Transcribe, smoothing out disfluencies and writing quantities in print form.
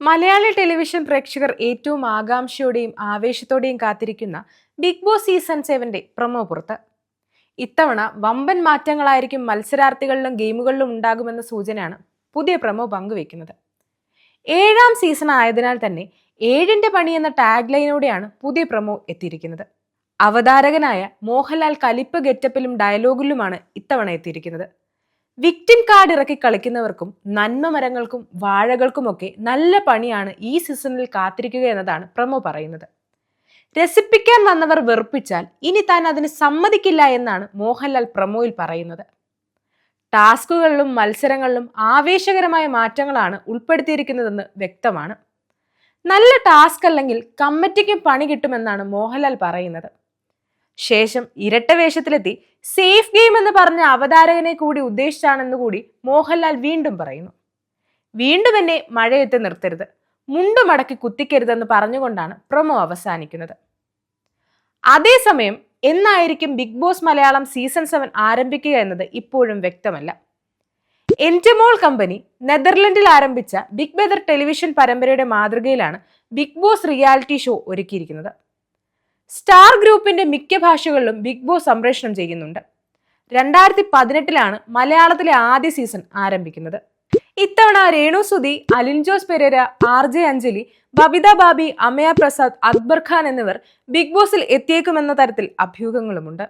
Malayali television പ്രേക്ഷകർ ഏറ്റവും ആകാംക്ഷയോടെയും ആവേശത്തോടെയും കാത്തിരിക്കുന്ന ബിഗ് ബോസ് സീസൺ 7 പ്രൊമോ പുറത്ത്. ഇത്തവണ വമ്പൻ മാറ്റങ്ങളായിരിക്കും മത്സരാർത്ഥികളിലും ഗെയിമുകളിലും ഉണ്ടാകുമെന്ന സൂചനയാണ് പുതിയ പ്രൊമോ പങ്കുവെക്കുന്നത്. 7ാം സീസൺ ആയതിനാൽ തന്നെ 7ന്റെ പണി എന്ന ടാഗ് ലൈനോടെയാണ് പുതിയ പ്രൊമോ എത്തിയിരിക്കുന്നത്. അവതാരകനായ മോഹൻലാൽ കലിപ്പ് ഗെറ്റപ്പിലും ഡയലോഗിലുമാണ് ഇത്തവണ എത്തിയിരിക്കുന്നത്. വിക്ടിം കാർഡ് ഇറക്കി കളിക്കുന്നവർക്കും നന്മ മരങ്ങൾക്കും വാഴകൾക്കുമൊക്കെ നല്ല പണിയാണ് ഈ സീസണിൽ കാത്തിരിക്കുക എന്നതാണ് പ്രൊമോ പറയുന്നത്. രസിപ്പിക്കാൻ വന്നവർ വെറുപ്പിച്ചാൽ ഇനി താൻ അതിന് സമ്മതിക്കില്ല എന്നാണ് മോഹൻലാൽ പ്രൊമോയിൽ പറയുന്നത്. ടാസ്കുകളിലും മത്സരങ്ങളിലും ആവേശകരമായ മാറ്റങ്ങളാണ് ഉൾപ്പെടുത്തിയിരിക്കുന്നതെന്ന് വ്യക്തമാണ്. നല്ല ടാസ്ക് അല്ലെങ്കിൽ കമ്മിറ്റിക്കും പണി കിട്ടുമെന്നാണ് മോഹൻലാൽ പറയുന്നത്. ശേഷം ഇരട്ട വേഷത്തിലെത്തി സേഫ് ഗെയിം എന്ന് പറഞ്ഞ അവതാരകനെ കൂടി ഉദ്ദേശിച്ചാണെന്ന് കൂടി മോഹൻലാൽ വീണ്ടും പറയുന്നു. വീണ്ടും എന്നെ മഴയത്ത് നിർത്തരുത്, മുണ്ടു മടക്കി കുത്തിക്കരുതെന്ന് പറഞ്ഞുകൊണ്ടാണ് പ്രൊമോ അവസാനിക്കുന്നത്. അതേസമയം എന്നായിരിക്കും ബിഗ് ബോസ് മലയാളം സീസൺ 7 ആരംഭിക്കുക എന്നത് ഇപ്പോഴും വ്യക്തമല്ല. എൻറ്റമോൾ കമ്പനി നെതർലൻഡിൽ ആരംഭിച്ച ബിഗ് ബ്രദർ ടെലിവിഷൻ പരമ്പരയുടെ മാതൃകയിലാണ് ബിഗ് ബോസ് റിയാലിറ്റി ഷോ ഒരുക്കിയിരിക്കുന്നത്. സ്റ്റാർ ഗ്രൂപ്പിന്റെ മിക്ക ഭാഷകളിലും ബിഗ് ബോസ് സംപ്രേഷണം ചെയ്യുന്നുണ്ട്. 2018 മലയാളത്തിലെ ആദ്യ സീസൺ ആരംഭിക്കുന്നത്. ഇത്തവണ രേണു സുധി, അലിൻ ജോസ് പെരേര, RJ അഞ്ജലി, ബബിത ബാബി, അമയ പ്രസാദ്, അക്ബർ ഖാൻ എന്നിവർ ബിഗ് ബോസിൽ എത്തിയേക്കുമെന്ന തരത്തിൽ അഭ്യൂഹങ്ങളുമുണ്ട്.